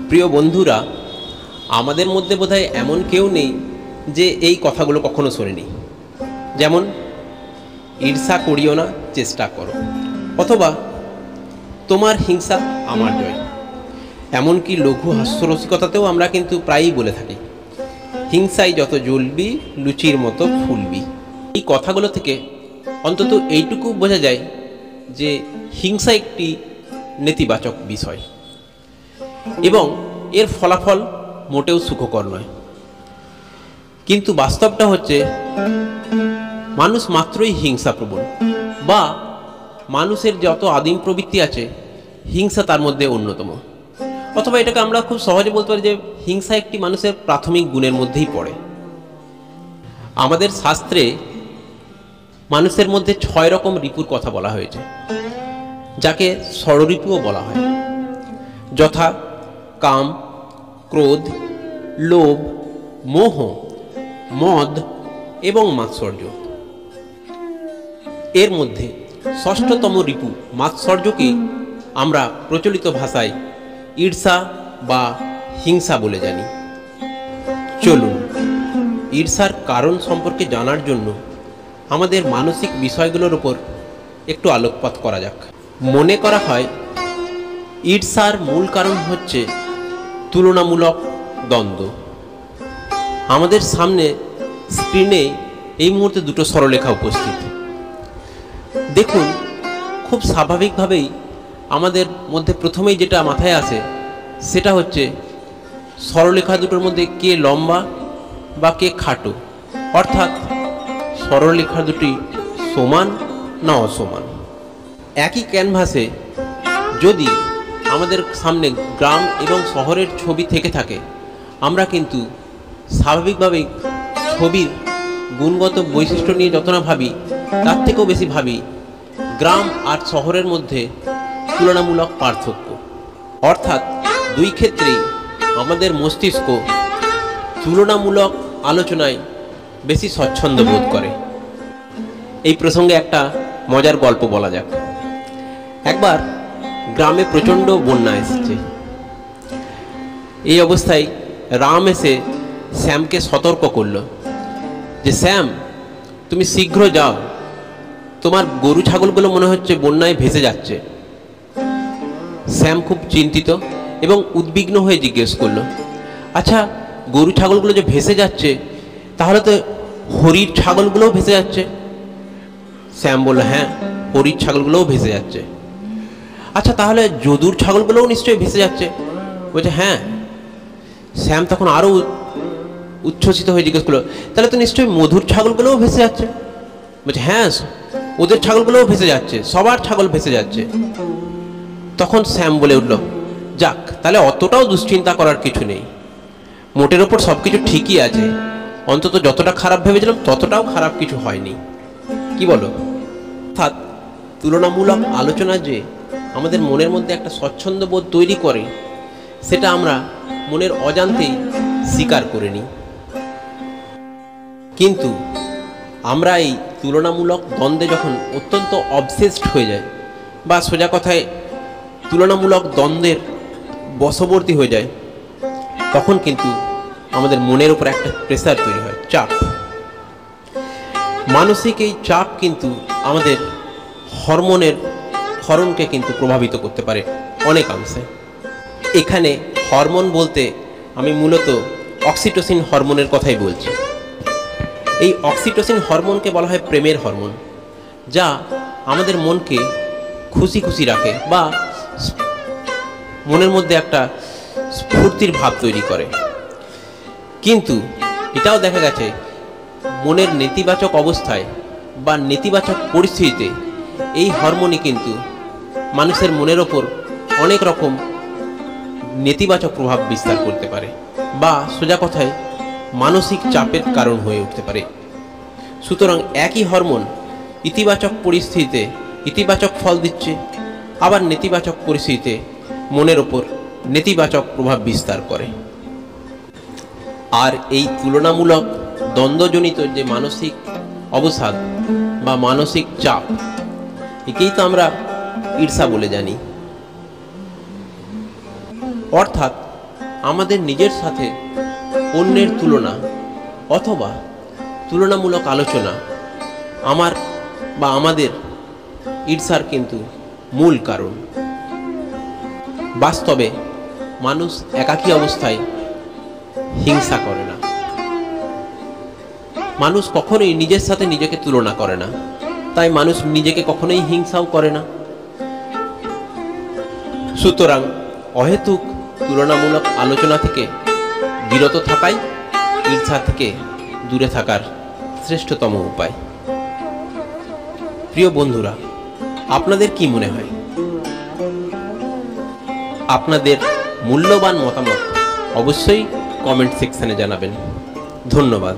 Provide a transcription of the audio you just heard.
প্রিয় বন্ধুরা, আমাদের মধ্যে বোধহয় এমন কেউ নেই যে এই কথাগুলো কখনো শোনেনি। যেমন ঈর্ষা করিও না, চেষ্টা করো, অথবা তোমার হিংসা আমার জয়। এমনকি লঘু হাস্যরসিকতাতেও আমরা কিন্তু প্রায়ই বলে থাকি, হিংসায় যত জ্বলবি লুচির মতো ফুলবি। এই কথাগুলো থেকে অন্তত এইটুকু বোঝা যায় যে হিংসা একটি নেতিবাচক বিষয় এবং এর ফলাফল মোটেও সুখকর নয়। কিন্তু বাস্তবটা হচ্ছে মানুষ মাত্রই হিংসাপ্রবণ, বা মানুষের যত আদিম প্রবৃত্তি আছে হিংসা তার মধ্যে অন্যতম। অথবা এটাকে আমরা খুব সহজে বলতে পারি যে হিংসা একটি মানুষের প্রাথমিক গুণের মধ্যেই পড়ে। আমাদের শাস্ত্রে মানুষের মধ্যে 6 রকম রিপুর কথা বলা হয়েছে, যাকে ষড়রিপুও বলা হয়, যথা কাম, ক্রোধ, লোভ, মোহ, মদ এবং মাৎসর্য। এর মধ্যে ষষ্ঠতম রিপু মাৎসর্যকে আমরা প্রচলিত ভাষায় ঈর্ষা বা হিংসা বলে জানি। চলুন ঈর্ষার কারণ সম্পর্কে জানার জন্য আমাদের মানসিক বিষয়গুলোর উপর একটু আলোকপাত করা যাক। মনে করা হয় ঈর্ষার মূল কারণ হচ্ছে তুলনামূলক দ্বন্দ্ব। আমাদের সামনে স্ক্রিনে এই মুহূর্তে দুটো সরলরেখা উপস্থিত। দেখুন, খুব স্বাভাবিকভাবেই আমাদের মধ্যে প্রথমেই যেটা মাথায় আসে সেটা হচ্ছে সরলরেখা দুটোর মধ্যে কে লম্বা বা কে খাটো, অর্থাৎ সরলরেখা দুটি সমান না অসমান। একই ক্যানভাসে যদি আমাদের সামনে গ্রাম এবং শহরের ছবি থেকে থাকে, আমরা কিন্তু স্বাভাবিকভাবেই ছবির গুণগত বৈশিষ্ট্য নিয়ে যত না ভাবি, তার থেকেও বেশি ভাবি গ্রাম আর শহরের মধ্যে তুলনামূলক পার্থক্য। অর্থাৎ দুই ক্ষেত্রেই আমাদের মস্তিষ্ক তুলনামূলক আলোচনায় বেশি স্বচ্ছন্দ বোধ করে। এই প্রসঙ্গে একটা মজার গল্প বলা যাক। একবার গ্রামে প্রচণ্ড বন্যা এসেছে। এই অবস্থায় রাম এসে শ্যামকে সতর্ক করল যে, শ্যাম, তুমি শীঘ্র যাও, তোমার গরু ছাগলগুলো মনে হচ্ছে বন্যায় ভেসে যাচ্ছে। শ্যাম খুব চিন্তিত এবং উদ্বিগ্ন হয়ে জিজ্ঞেস করল, আচ্ছা, গরু ছাগলগুলো যে ভেসে যাচ্ছে, তাহলে তো হরির ছাগলগুলোও ভেসে যাচ্ছে। শ্যাম বলল, হ্যাঁ, হরির ছাগলগুলোও ভেসে যাচ্ছে। আচ্ছা, তাহলে যদুর ছাগলগুলোও নিশ্চয়ই ভেসে যাচ্ছে। বলছে, হ্যাঁ। শ্যাম তখন আরও উচ্ছ্বসিত হয়ে জিজ্ঞেস করলো, তাহলে তো নিশ্চয়ই মধুর ছাগলগুলোও ভেসে যাচ্ছে। বলছে, হ্যাঁ, ওদের ছাগলগুলোও ভেসে যাচ্ছে, সবার ছাগল ভেসে যাচ্ছে। তখন শ্যাম বলে উঠল, যাক, তাহলে অতটাও দুশ্চিন্তা করার কিছু নেই, মোটের ওপর সব কিছু ঠিকই আছে, অন্তত যতটা খারাপ ভেবেছিলাম ততটাও খারাপ কিছু হয়নি। কি বলো? অর্থাৎ তুলনামূলক আলোচনা যে আমাদের মনের মধ্যে একটা স্বচ্ছন্দ বোধ তৈরি করে, সেটা আমরা মনের অজান্তেই স্বীকার করে নিই। কিন্তু আমরা এই তুলনামূলক দ্বন্দ্বে যখন অত্যন্ত অবসেসড হয়ে যায়, বা সোজা কথায় তুলনামূলক দ্বন্দ্বের বশবর্তী হয়ে যায়, তখন কিন্তু আমাদের মনের উপর একটা প্রেসার তৈরি হয়, চাপ। মানসিক এই চাপ কিন্তু আমাদের হরমোনের ক্ষরণকে কিন্তু প্রভাবিত করতে পারে অনেকাংশে। এখানে হরমোন বলতে আমি মূলত অক্সিটোসিন হরমোনের কথাই বলছি। এই অক্সিটোসিন হরমোনকে বলা হয় প্রেমের হরমোন, যা আমাদের মনকে খুশি খুশি রাখে বা মনের মধ্যে একটা স্ফূর্তির ভাব তৈরি করে। কিন্তু এটাও দেখা গেছে মনের নেতিবাচক অবস্থায় বা নেতিবাচক পরিস্থিতিতে এই হরমোনই কিন্তু মানুষের মনের ওপর অনেক রকম নেতিবাচক প্রভাব বিস্তার করতে পারে, বা সোজা কথায় মানসিক চাপের কারণ হয়ে উঠতে পারে। সুতরাং একই হরমোন ইতিবাচক পরিস্থিতিতে ইতিবাচক ফল দিচ্ছে, আবার নেতিবাচক পরিস্থিতিতে মনের ওপর নেতিবাচক প্রভাব বিস্তার করে। আর এই তুলনামূলক দ্বন্দ্বজনিত যে মানসিক অবসাদ বা মানসিক চাপ, একেই তো আমরা ঈর্ষা বলে জানি। অর্থাৎ আমাদের নিজের সাথে অন্যের তুলনা অথবা তুলনামূলক আলোচনা আমার বা আমাদের ঈর্ষার কিন্তু মূল কারণ। বাস্তবে মানুষ একাকী অবস্থায় হিংসা করে না। মানুষ কখনোই নিজের সাথে নিজেকে তুলনা করে না, তাই মানুষ নিজেকে কখনোই হিংসাও করে না। সুতরাং অহেতুক তুলনামূলক আলোচনা থেকে বিরত থাকাই ঈর্ষা থেকে দূরে থাকার শ্রেষ্ঠতম উপায়। প্রিয় বন্ধুরা, আপনাদের কি মনে হয়? আপনাদের মূল্যবান মতামত অবশ্যই কমেন্ট সেকশনে জানাবেন। ধন্যবাদ।